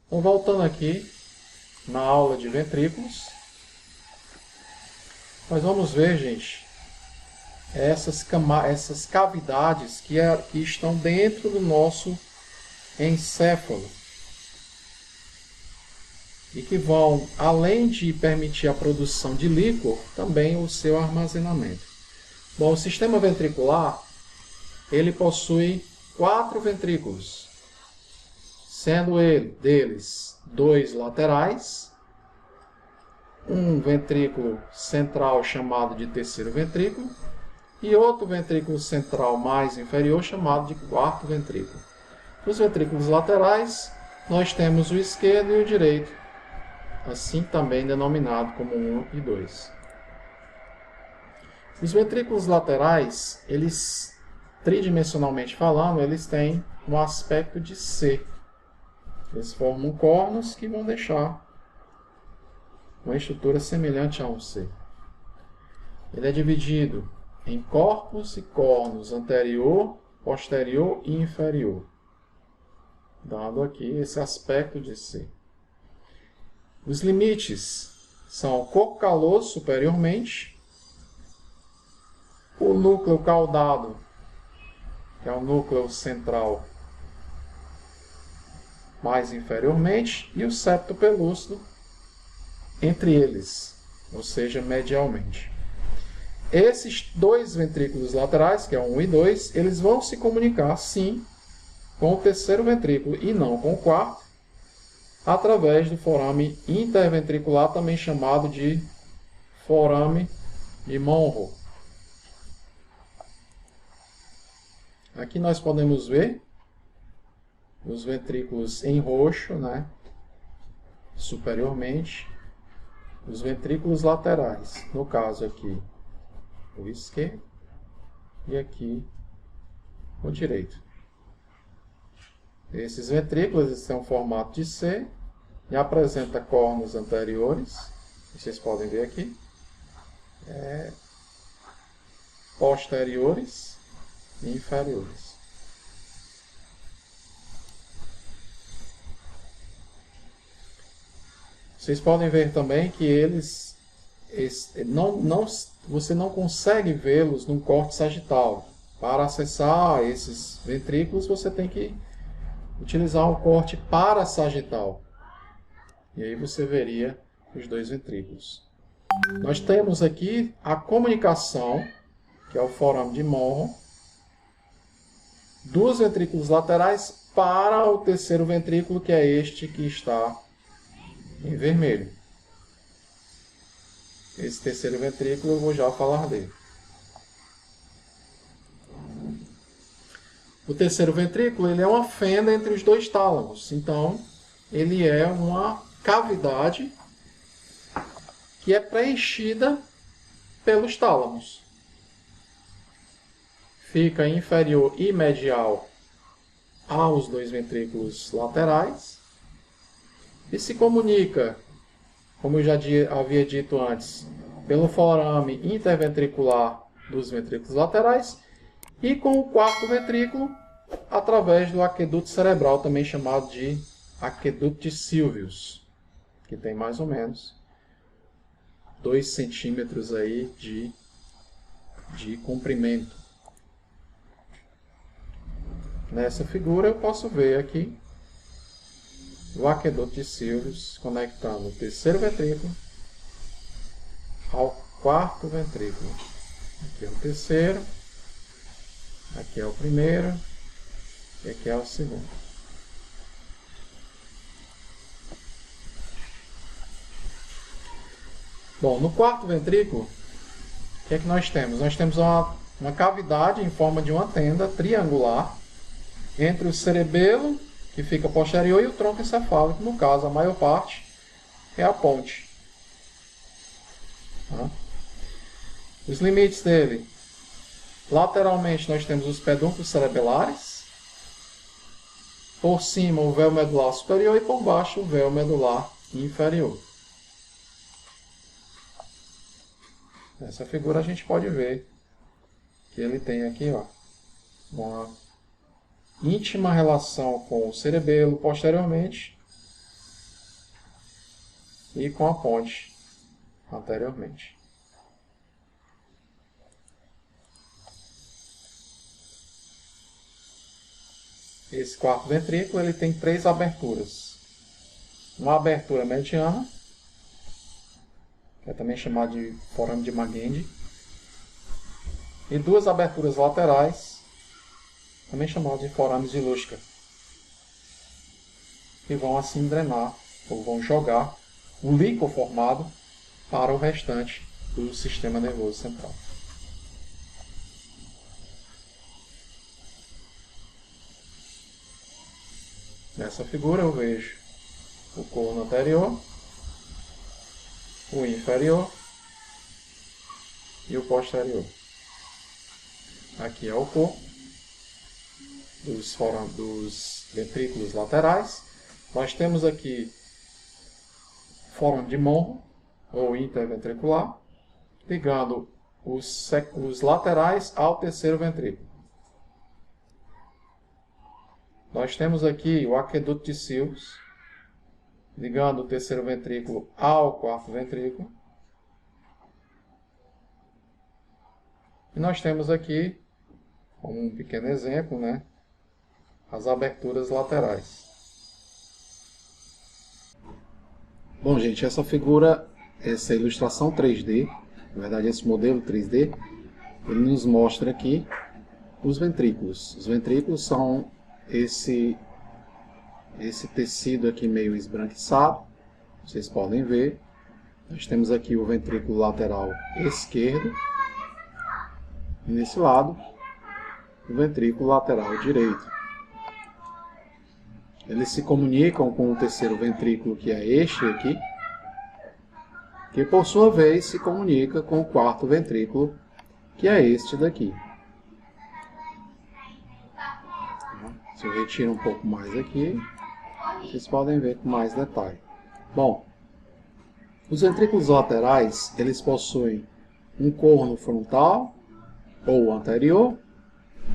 Então, voltando aqui na aula de ventrículos, nós vamos ver, gente, essas cavidades que estão dentro do nosso encéfalo e que vão, além de permitir a produção de líquor, também o seu armazenamento. Bom, o sistema ventricular, ele possui 4 ventrículos, sendo deles 2 laterais, um ventrículo central chamado de terceiro ventrículo e outro ventrículo central mais inferior chamado de quarto ventrículo. Nos ventrículos laterais, nós temos o esquerdo e o direito, assim também denominado como 1 e 2. Os ventrículos laterais, eles, tridimensionalmente falando, eles têm um aspecto de C. Eles formam cornos que vão deixar uma estrutura semelhante a um C. Ele é dividido em corpos e cornos anterior, posterior e inferior, dando aqui esse aspecto de C. Os limites são o corpo caloso superiormente, o núcleo caudado, que é o núcleo central mais inferiormente, e o septo pelúcido entre eles, ou seja, medialmente. Esses 2 ventrículos laterais, que é o 1 e 2, eles vão se comunicar, sim, com o terceiro ventrículo e não com o quarto, através do forame interventricular, também chamado de forame de Monro. Aqui nós podemos ver os ventrículos em roxo, né, superiormente, os ventrículos laterais, no caso aqui o esquerdo e aqui o direito. Esses ventrículos têm um formato de C e apresentam cornos anteriores, vocês podem ver aqui, posteriores e inferiores. Vocês podem ver também que você não consegue vê-los num corte sagital. Para acessar esses ventrículos, você tem que utilizar um corte parasagital. E aí você veria os 2 ventrículos. Nós temos aqui a comunicação, que é o forame de Monro, dos ventrículos laterais para o terceiro ventrículo, que é este que está em vermelho. Esse terceiro ventrículo eu vou já falar dele. O terceiro ventrículo ele é uma fenda entre os 2 tálamos. Então, ele é uma cavidade que é preenchida pelos tálamos. Fica inferior e medial aos 2 ventrículos laterais e se comunica, como eu já havia dito antes, pelo forame interventricular dos ventrículos laterais e com o quarto ventrículo através do aqueduto cerebral, também chamado de aqueduto de Sylvius, que tem mais ou menos 2 centímetros aí de comprimento. Nessa figura eu posso ver aqui o aqueduto de Sylvius conectando o terceiro ventrículo ao quarto ventrículo. Aqui é o terceiro, aqui é o primeiro e aqui é o segundo. Bom, no quarto ventrículo, o que é que nós temos? Nós temos uma cavidade em forma de uma tenda triangular entre o cerebelo, que fica posterior, e o tronco encefálico, no caso, a maior parte é a ponte. Tá? Os limites dele. Lateralmente nós temos os pedúnculos cerebelares, por cima o véu medular superior e por baixo o véu medular inferior. Nessa figura a gente pode ver que ele tem aqui uma íntima relação com o cerebelo posteriormente e com a ponte anteriormente. Esse quarto ventrículo ele tem 3 aberturas. Uma abertura mediana, que é também chamada de forame de Magendie, e 2 aberturas laterais, também chamadas de forames de Luschka, que vão assim drenar, ou vão jogar o líquor formado para o restante do sistema nervoso central. Nessa figura eu vejo o corno anterior, o inferior e o posterior. Aqui é o corpo dos ventrículos laterais. Nós temos aqui fórame de Monro, ou interventricular, ligando os laterais ao terceiro ventrículo. Nós temos aqui o aqueduto de Sylvius, ligando o terceiro ventrículo ao quarto ventrículo. E nós temos aqui, como um pequeno exemplo, né, as aberturas laterais. Bom, gente, essa figura, essa ilustração 3D, na verdade esse modelo 3D, ele nos mostra aqui os ventrículos. Os ventrículos são esse tecido aqui meio esbranquiçado, vocês podem ver. Nós temos aqui o ventrículo lateral esquerdo, e nesse lado, o ventrículo lateral direito. Eles se comunicam com o terceiro ventrículo, que é este aqui, que por sua vez se comunica com o quarto ventrículo, que é este daqui. Se eu retiro um pouco mais aqui, vocês podem ver com mais detalhe. Bom, os ventrículos laterais, eles possuem um corno frontal ou anterior,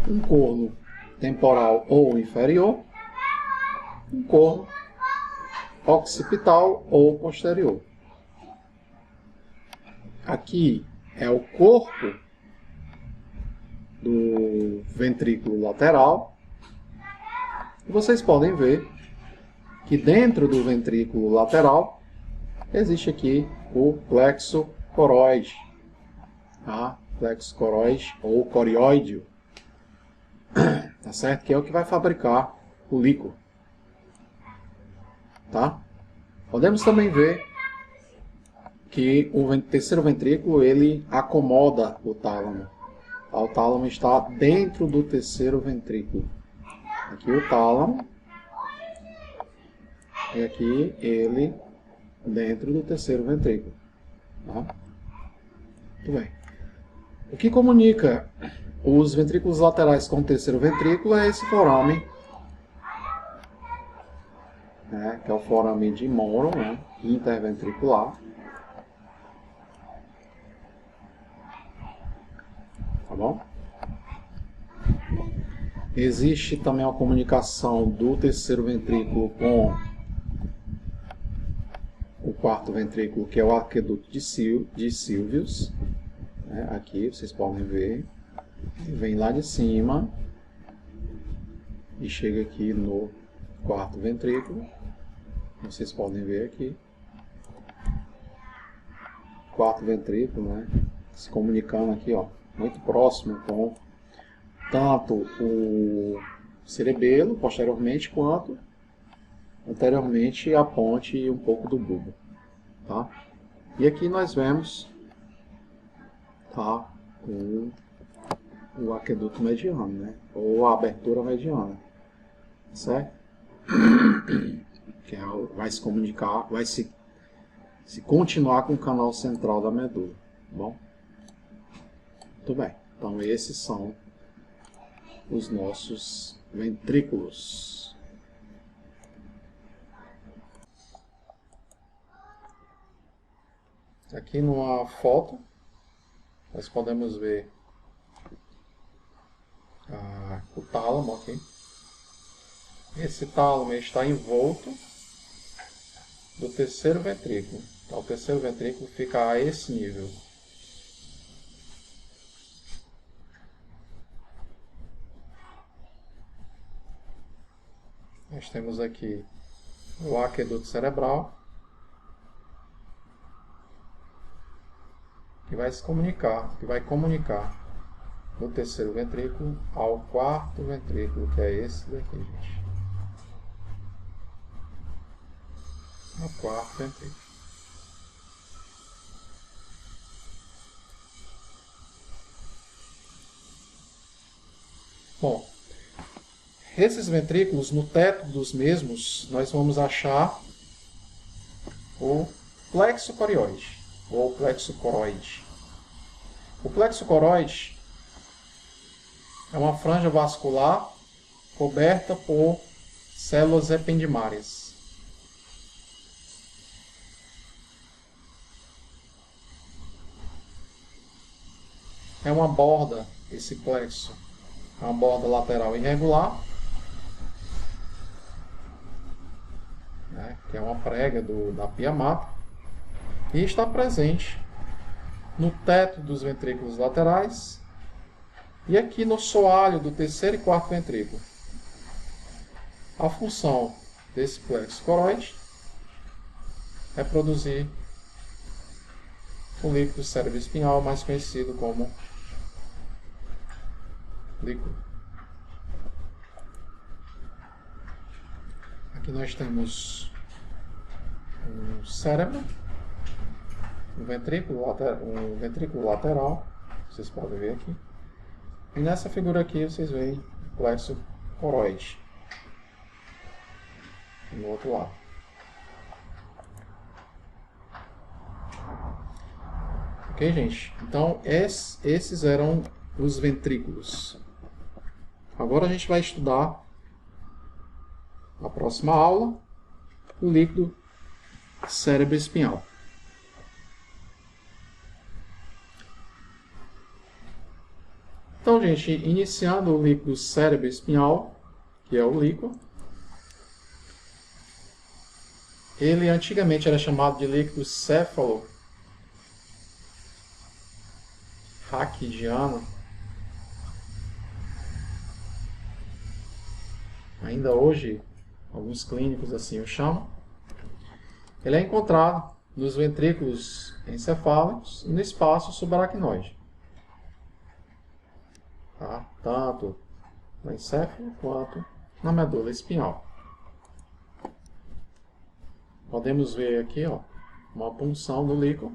um corno temporal ou inferior, um corno occipital ou posterior. Aqui é o corpo do ventrículo lateral. E vocês podem ver que dentro do ventrículo lateral existe aqui o plexo coroide, tá? Plexo coroide ou corióideo, tá certo? Que é o que vai fabricar o líquor, tá? Podemos também ver que o terceiro ventrículo ele acomoda o tálamo. O tálamo está dentro do terceiro ventrículo. Aqui o tálamo e aqui ele dentro do terceiro ventrículo. Tá? Muito bem. O que comunica os ventrículos laterais com o terceiro ventrículo é esse forame, né, que é o forame de Monro, né, interventricular. Tá bom? Existe também a comunicação do terceiro ventrículo com o quarto ventrículo, que é o aqueduto de Sylvius. Aqui vocês podem ver, ele vem lá de cima e chega aqui no quarto ventrículo. Vocês podem ver aqui, quarto ventrículo, né, se comunicando aqui, ó, muito próximo com tanto o cerebelo, posteriormente, quanto anteriormente a ponte e um pouco do bulbo. Tá? E aqui nós vemos, tá, o aqueduto mediano, né, ou a abertura mediana, certo? Que vai se comunicar, vai se continuar com o canal central da medula. Tá bom? Muito bem. Então esses são os nossos ventrículos. Aqui numa foto nós podemos ver o tálamo aqui. Esse tálamo está envolto do terceiro ventrículo. Então, o terceiro ventrículo fica a esse nível. Nós temos aqui o aqueduto cerebral, que vai se comunicar, que vai comunicar do terceiro ventrículo ao quarto ventrículo, que é esse daqui, gente. O quarto ventrículo. Bom, esses ventrículos, no teto dos mesmos, nós vamos achar o plexo coroide, ou plexo coroide. O plexo coroide é uma franja vascular coberta por células ependimárias. É uma borda, esse plexo, é uma borda lateral irregular, né, que é uma prega da pia mata, e está presente no teto dos ventrículos laterais e aqui no soalho do terceiro e quarto ventrículo. A função desse plexo coroide é produzir o líquido cérebro-espinhal, mais conhecido como líquido. Aqui nós temos um cérebro, um ventrículo lateral, vocês podem ver aqui. E nessa figura aqui vocês veem o plexo coroide. No outro lado. Ok, gente? Então, esses eram os ventrículos. Agora a gente vai estudar, na próxima aula, o líquido cérebro-espinhal. Então, gente, iniciando o líquido cérebro-espinhal, que é o líquido, ele antigamente era chamado de líquido céfalo-raquidiano. Ainda hoje, alguns clínicos assim o chamam. Ele é encontrado nos ventrículos encefálicos e no espaço subaracnoide. Tá? Tanto no encéfalo quanto na medula espinhal. Podemos ver aqui, ó, uma punção do líquido,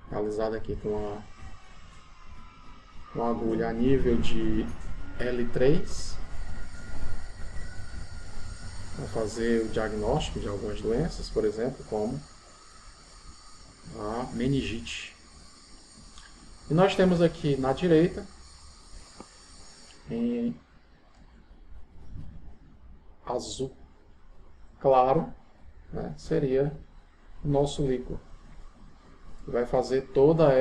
realizada aqui com uma agulha a nível de L3, para fazer o diagnóstico de algumas doenças, por exemplo, como a meningite. E nós temos aqui na direita, em azul claro, né, seria o nosso líquido, que vai fazer toda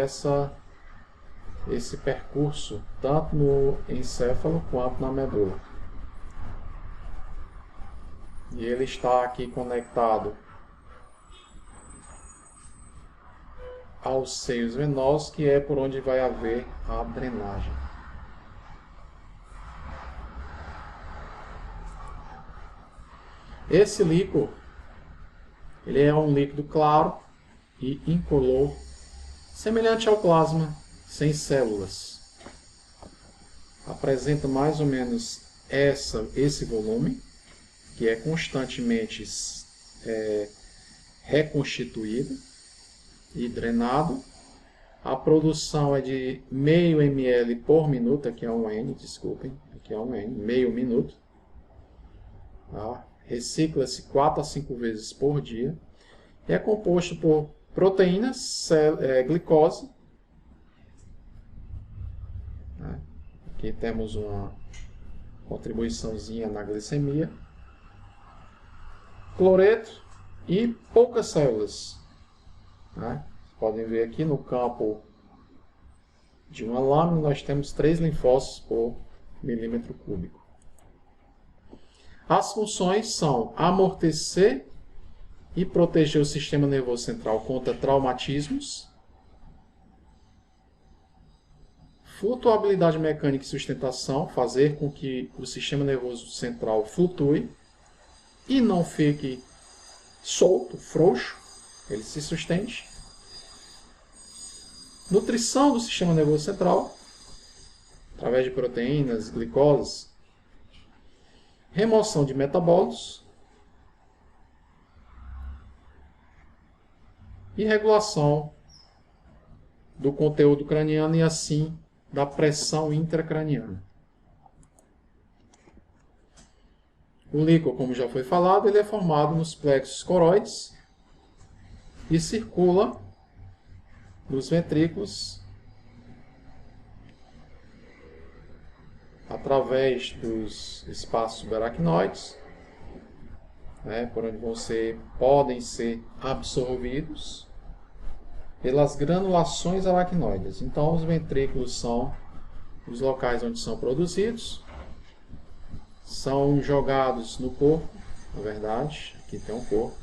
esse percurso, tanto no encéfalo quanto na medula. E ele está aqui conectado aos seios venosos, que é por onde vai haver a drenagem. Esse líquido, ele é um líquido claro e incolor, semelhante ao plasma, sem células. Apresenta mais ou menos esse volume, que é constantemente reconstituído e drenado. A produção é de meio ml por minuto, aqui é um N, desculpem, aqui é um N, meio minuto. Tá? Recicla-se 4 a 5 vezes por dia. É composto por proteínas, glicose. Né? Aqui temos uma contribuiçãozinha na glicemia. Cloreto e poucas células. Né? Vocês podem ver aqui no campo de uma lâmina nós temos 3 linfócitos por milímetro cúbico. As funções são amortecer e proteger o sistema nervoso central contra traumatismos, flutuabilidade mecânica e sustentação, fazer com que o sistema nervoso central flutue e não fique solto, frouxo, ele se sustente. Nutrição do sistema nervoso central, através de proteínas, glicoses. Remoção de metabólitos. E regulação do conteúdo craniano e assim da pressão intracraniana. O líquor, como já foi falado, ele é formado nos plexos coroides e circula nos ventrículos através dos espaços subaracnoides, por onde podem ser absorvidos pelas granulações aracnoides. Então, os ventrículos são os locais onde são produzidos, são jogados no corpo, na verdade, aqui tem um corpo,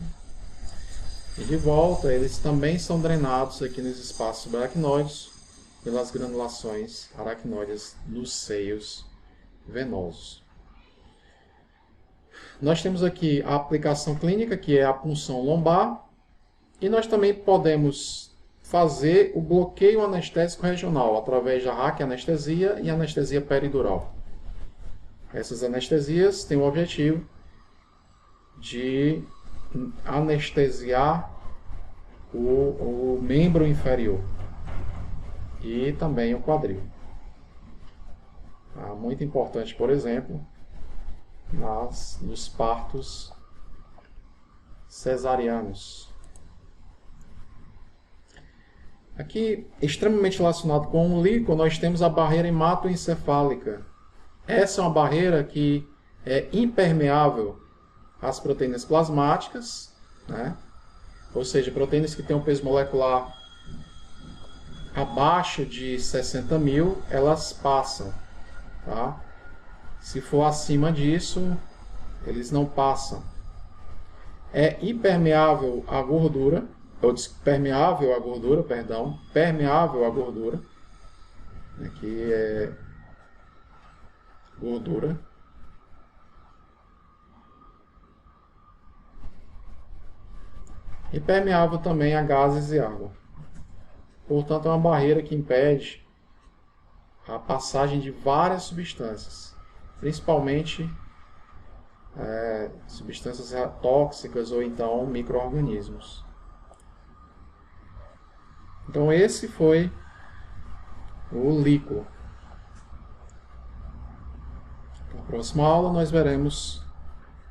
e de volta eles também são drenados aqui nos espaços subaracnoides pelas granulações aracnoides nos seios venosos. Nós temos aqui a aplicação clínica, que é a punção lombar, e nós também podemos fazer o bloqueio anestésico regional através da raquianestesia e anestesia peridural. Essas anestesias têm o objetivo de anestesiar o membro inferior e também o quadril. Muito importante, por exemplo, nos partos cesarianos. Aqui, extremamente relacionado com o líquor, nós temos a barreira hematoencefálica. Essa é uma barreira que é impermeável às proteínas plasmáticas, ou seja, proteínas que têm um peso molecular abaixo de 60.000, elas passam. Se for acima disso, eles não passam. É impermeável à gordura, permeável à gordura, permeável à gordura. Aqui é gordura. E permeável também a gases e água. Portanto, é uma barreira que impede a passagem de várias substâncias, principalmente substâncias tóxicas ou então micro-organismos. Então esse foi o líquor. Na próxima aula nós veremos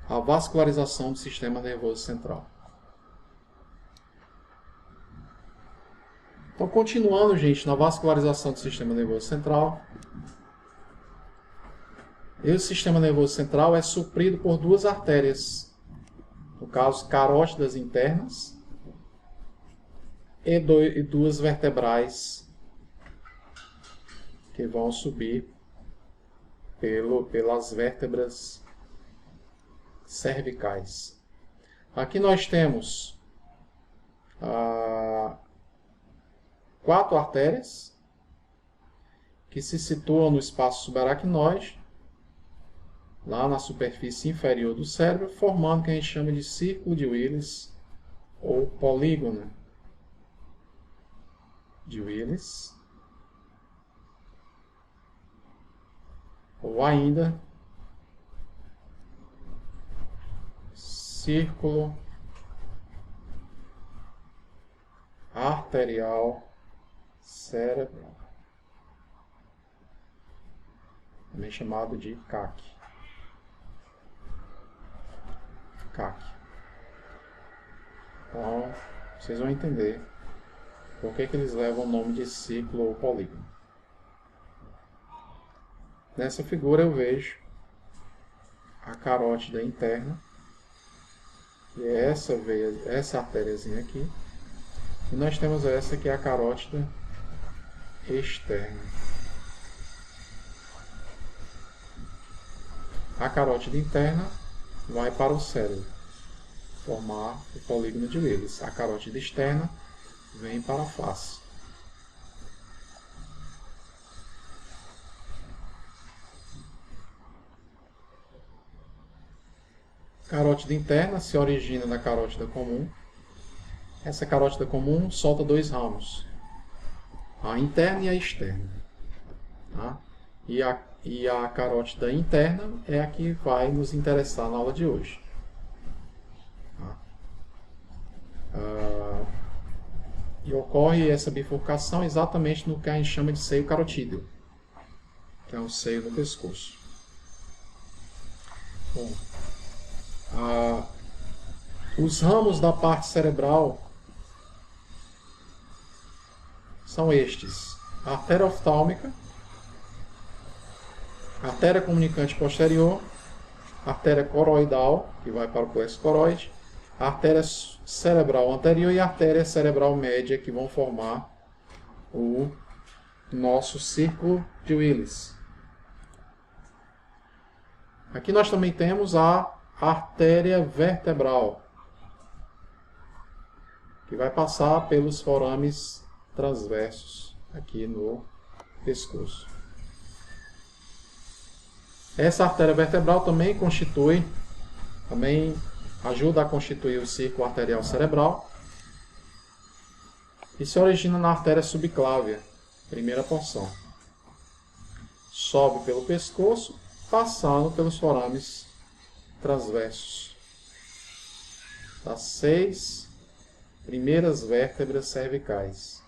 a vascularização do sistema nervoso central. Então, continuando, gente, na vascularização do sistema nervoso central, esse sistema nervoso central é suprido por duas artérias, no caso, carótidas internas, e duas vertebrais que vão subir pelas vértebras cervicais. Aqui nós temos 4 artérias que se situam no espaço subaracnoide, lá na superfície inferior do cérebro, formando o que a gente chama de círculo de Willis ou polígono de Willis, ou ainda círculo arterial cerebral, também chamado de CAC. Então, vocês vão entender por que eles levam o nome de ciclo ou polígono. Nessa figura eu vejo a carótida interna, que é essa veia, essa artériazinha aqui, e nós temos essa que é a carótida externa. A carótida interna vai para o cérebro, formar o polígono de Willis. A carótida externa vem para a face. Carótida interna se origina da carótida comum. Essa carótida comum solta dois ramos, a interna e a externa. Tá? E a carótida interna é a que vai nos interessar na aula de hoje. Tá? E ocorre essa bifurcação exatamente no que a gente chama de seio carotídeo, que é o seio do pescoço. Bom, os ramos da parte cerebral são estes: a artéria oftálmica, a artéria comunicante posterior, a artéria coroidal, que vai para o plexo coroide, a artéria cerebral anterior e a artéria cerebral média, que vão formar o nosso círculo de Willis. Aqui nós também temos a artéria vertebral, que vai passar pelos forames transversos aqui no pescoço. Essa artéria vertebral também ajuda a constituir o círculo arterial cerebral e se origina na artéria subclávia, primeira porção. Sobe pelo pescoço, passando pelos forames transversos das 6 primeiras vértebras cervicais.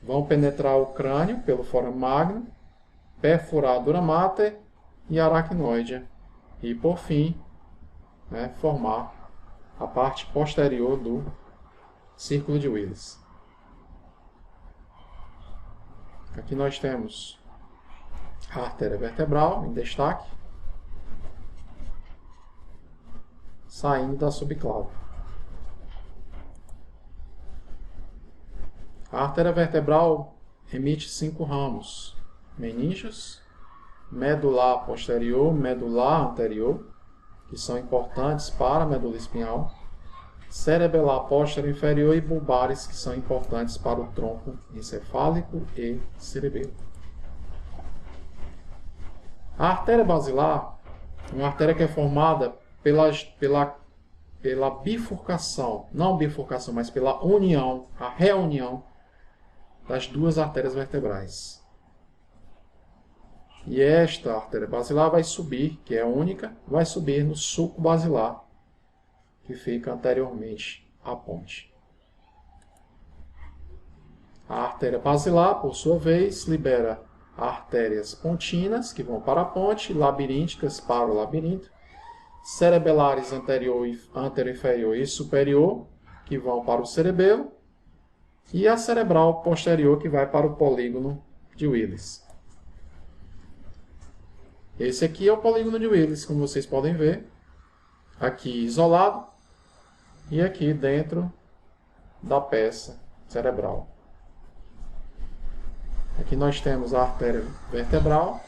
Vão penetrar o crânio pelo fôramen magno, perfurar a dura mater e a aracnoide. E, por fim, formar a parte posterior do círculo de Willis. Aqui nós temos a artéria vertebral em destaque, saindo da subclávia. A artéria vertebral emite 5 ramos: meninges, medular posterior, medular anterior, que são importantes para a medula espinhal, cerebelar posterior inferior e bulbares, que são importantes para o tronco encefálico e cerebelo. A artéria basilar é uma artéria que é formada pela bifurcação, não bifurcação, mas pela união, a reunião das duas artérias vertebrais. E esta artéria basilar vai subir, que é única, vai subir no sulco basilar, que fica anteriormente à ponte. A artéria basilar, por sua vez, libera artérias pontinas, que vão para a ponte, labirínticas para o labirinto, cerebelares anterior, inferior e superior, que vão para o cerebelo, e a cerebral posterior, que vai para o polígono de Willis. Esse aqui é o polígono de Willis, como vocês podem ver, aqui isolado e aqui dentro da peça cerebral. Aqui nós temos a artéria vertebral,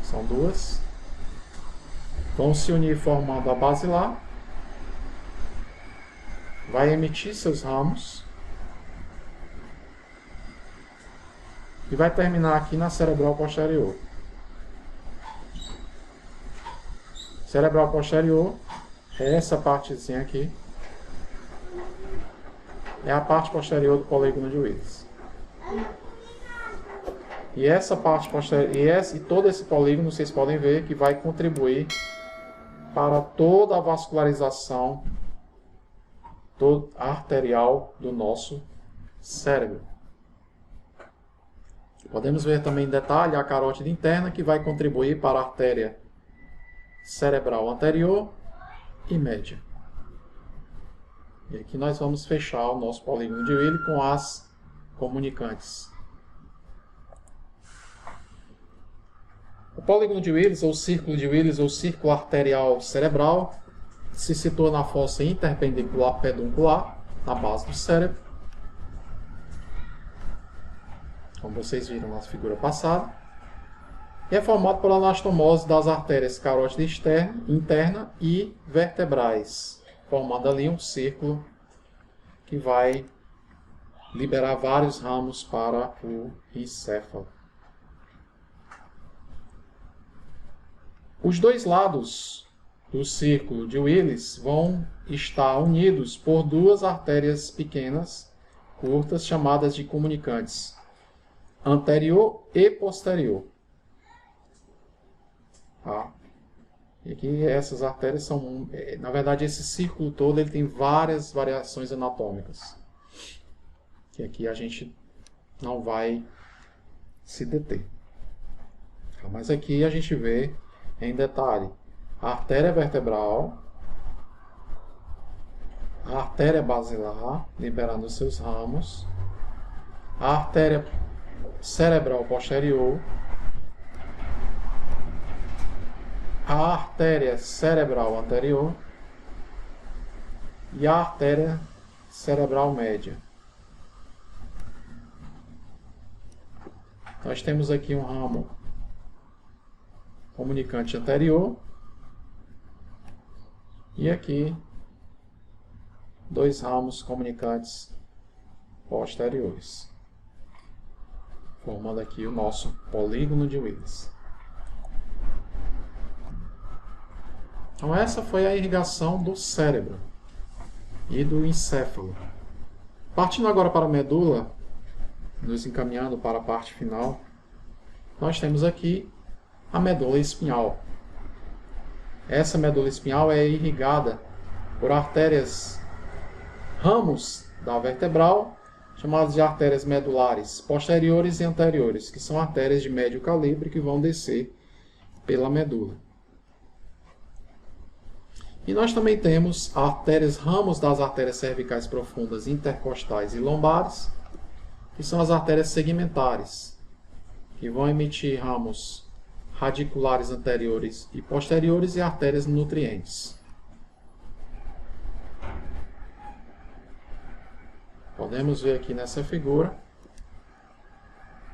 são duas, vão se unir formando a basilar, vai emitir seus ramos e vai terminar aqui na cerebral posterior. Cerebral posterior é essa partezinha aqui, é a parte posterior do polígono de Willis. E essa parte posterior e todo esse polígono, vocês podem ver que vai contribuir para toda a vascularização arterial do nosso cérebro. Podemos ver também em detalhe a carótida interna, que vai contribuir para a artéria cerebral anterior e média. E aqui nós vamos fechar o nosso polígono de Willis com as comunicantes. O polígono de Willis, ou círculo de Willis, ou círculo arterial cerebral, se situa na fossa interpendicular peduncular, na base do cérebro, como vocês viram na figura passada. E é formado por anastomose das artérias carótida interna e vertebrais, formando ali um círculo que vai liberar vários ramos para o encéfalo. Os dois lados do círculo de Willis vão estar unidos por duas artérias pequenas, curtas, chamadas de comunicantes, anterior e posterior. Tá? E aqui essas artérias são, na verdade, esse círculo todo ele tem várias variações anatômicas, que aqui a gente não vai se deter. Tá? Mas aqui a gente vê em detalhe a artéria vertebral, a artéria basilar, liberando os seus ramos, a artéria cerebral posterior, a artéria cerebral anterior e a artéria cerebral média. Nós temos aqui um ramo comunicante anterior e aqui dois ramos comunicantes posteriores, formando aqui o nosso polígono de Willis. Então essa foi a irrigação do cérebro e do encéfalo. Partindo agora para a medula, nos encaminhando para a parte final, nós temos aqui a medula espinhal. Essa medula espinhal é irrigada por artérias, ramos da vertebral, chamadas de artérias medulares posteriores e anteriores, que são artérias de médio calibre que vão descer pela medula. E nós também temos artérias, ramos das artérias cervicais profundas, intercostais e lombares, que são as artérias segmentares, que vão emitir ramos radiculares anteriores e posteriores e artérias nutrientes. Podemos ver aqui nessa figura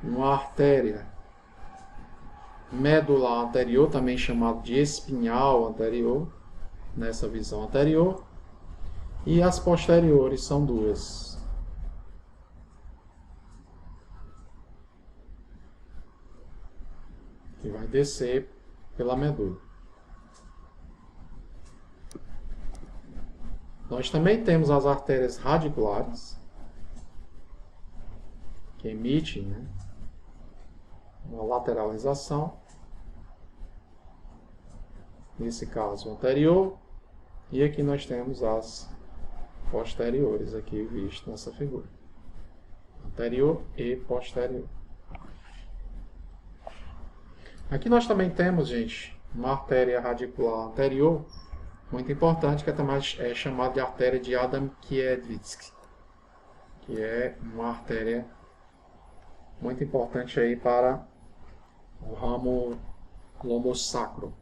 uma artéria medular anterior, também chamada de espinhal anterior, nessa visão anterior, e as posteriores são duas. Que vai descer pela medula. Nós também temos as artérias radiculares, que emitem, uma lateralização, nesse caso anterior, e aqui nós temos as posteriores, aqui visto nessa figura, anterior e posterior. Aqui nós também temos, gente, uma artéria radicular anterior, muito importante, que é chamada de artéria de Adam-Kiedvitsky, que é uma artéria muito importante aí para o ramo lombosacro.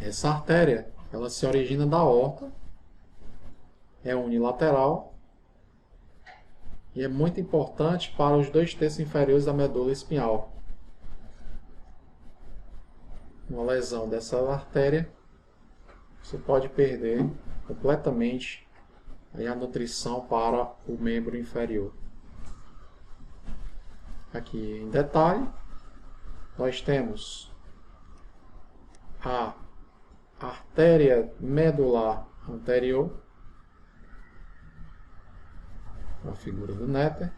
Essa artéria, ela se origina da aorta, é unilateral e é muito importante para os 2/3 inferiores da medula espinhal. Uma lesão dessa artéria, você pode perder completamente aí a nutrição para o membro inferior. Aqui em detalhe, nós temos a artéria medular anterior, a figura do Netter,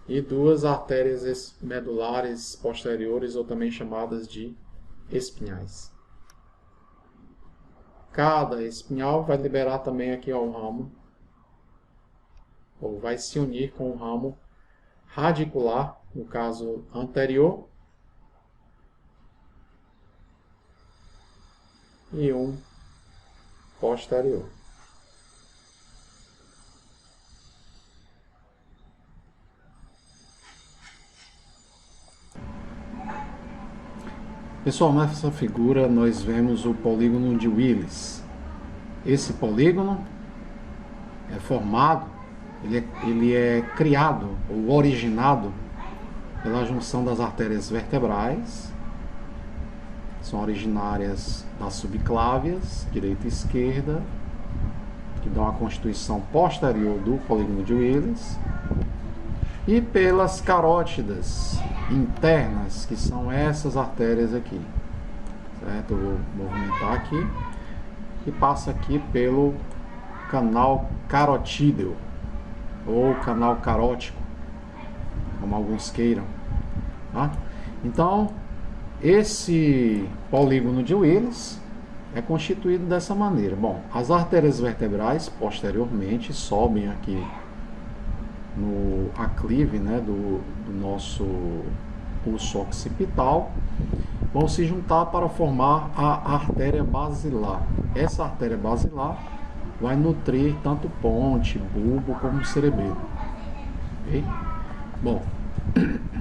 e duas artérias medulares posteriores, ou também chamadas de espinhais. Cada espinhal vai liberar também aqui um ramo, ou vai se unir com um ramo radicular, no caso anterior, e um posterior. Pessoal, nessa figura nós vemos o polígono de Willis. Esse polígono é formado ele é criado ou originado pela junção das artérias vertebrais, são originárias das subclávias, direita e esquerda, que dão a constituição posterior do polígono de Willis, e pelas carótidas internas, que são essas artérias aqui, certo? Eu vou movimentar aqui, que passa aqui pelo canal carotídeo, ou canal carótico, como alguns queiram, tá? Então, esse polígono de Willis é constituído dessa maneira. Bom, as artérias vertebrais posteriormente sobem aqui no aclive, né, do nosso pulso occipital, vão se juntar para formar a artéria basilar. Essa artéria basilar vai nutrir tanto ponte, bulbo como cerebelo. Okay? Bom,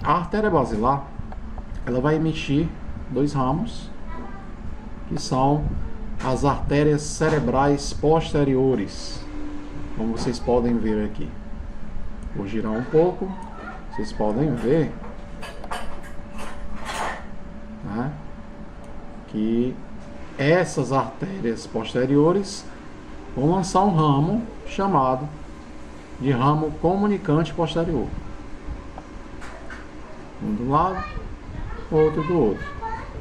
a artéria basilar, ela vai emitir dois ramos, que são as artérias cerebrais posteriores, como vocês podem ver aqui. Vou girar um pouco, vocês podem ver, né, que essas artérias posteriores vão lançar um ramo chamado de ramo comunicante posterior. Um do lado, outro do outro,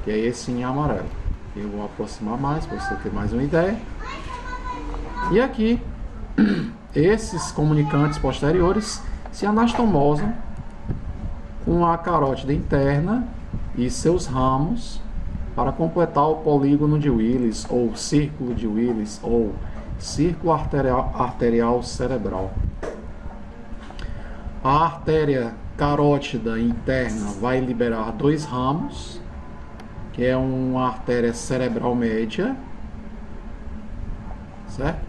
que é esse em amarelo. Eu vou aproximar mais para você ter mais uma ideia. E aqui, esses comunicantes posteriores se anastomosam com a carótida interna e seus ramos para completar o polígono de Willis, ou círculo de Willis, ou círculo arterial cerebral. A artéria carótida interna vai liberar dois ramos, que é uma artéria cerebral média, certo?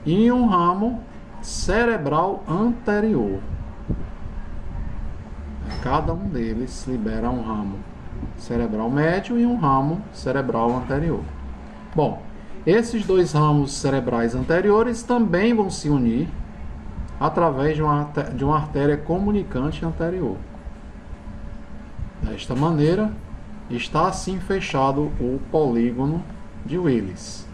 E um ramo cerebral anterior. Cada um deles libera um ramo cerebral médio e um ramo cerebral anterior. Bom, esses dois ramos cerebrais anteriores também vão se unir através de uma artéria comunicante anterior. Desta maneira, está assim fechado o polígono de Willis,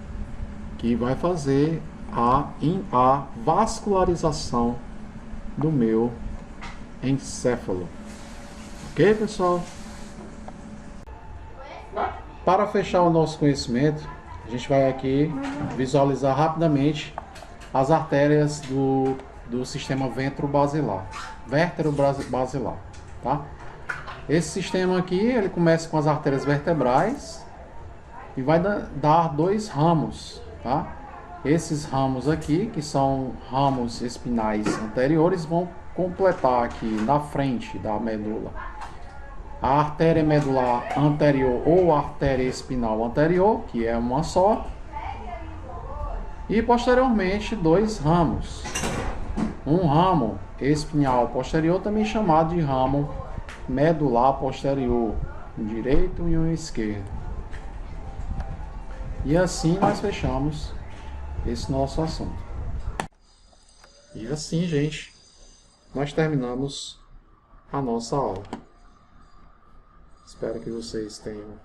que vai fazer a vascularização do meu encéfalo. Ok, pessoal? Para fechar o nosso conhecimento, a gente vai aqui visualizar rapidamente as artérias do sistema ventro-basilar, vértebro-basilar, tá? Esse sistema aqui, ele começa com as artérias vertebrais e vai dar dois ramos, tá? Esses ramos aqui, que são ramos espinais anteriores, vão completar aqui na frente da medula a artéria medular anterior ou artéria espinal anterior, que é uma só, e posteriormente dois ramos. Um ramo espinhal posterior, também chamado de ramo medular posterior, um direito e um esquerdo. E assim nós fechamos esse nosso assunto. E assim, gente, nós terminamos a nossa aula. Espero que vocês tenham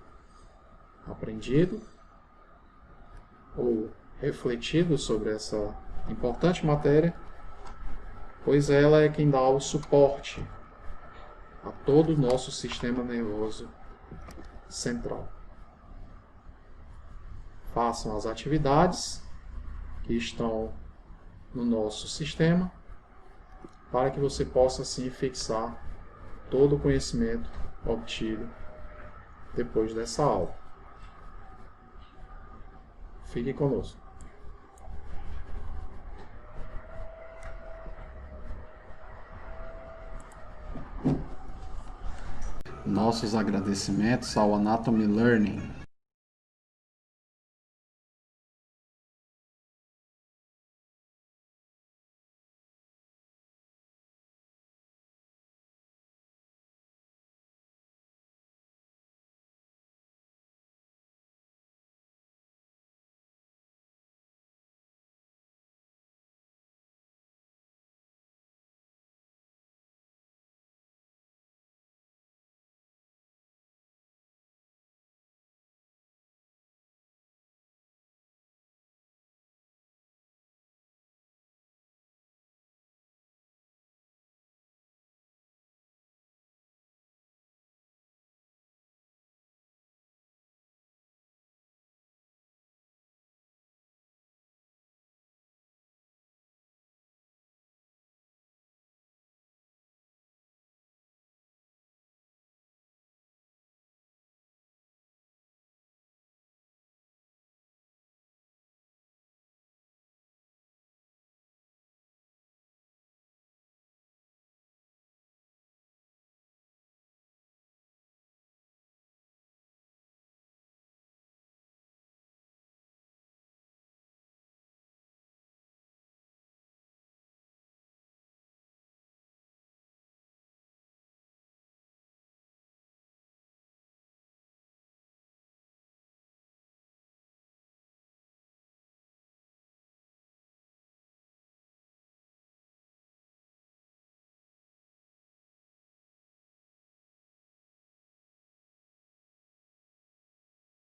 aprendido ou refletido sobre essa importante matéria, pois ela é quem dá o suporte a todo o nosso sistema nervoso central. Façam as atividades que estão no nosso sistema para que você possa assim fixar todo o conhecimento obtido depois dessa aula. Fique conosco. Nossos agradecimentos ao Anatomy Learning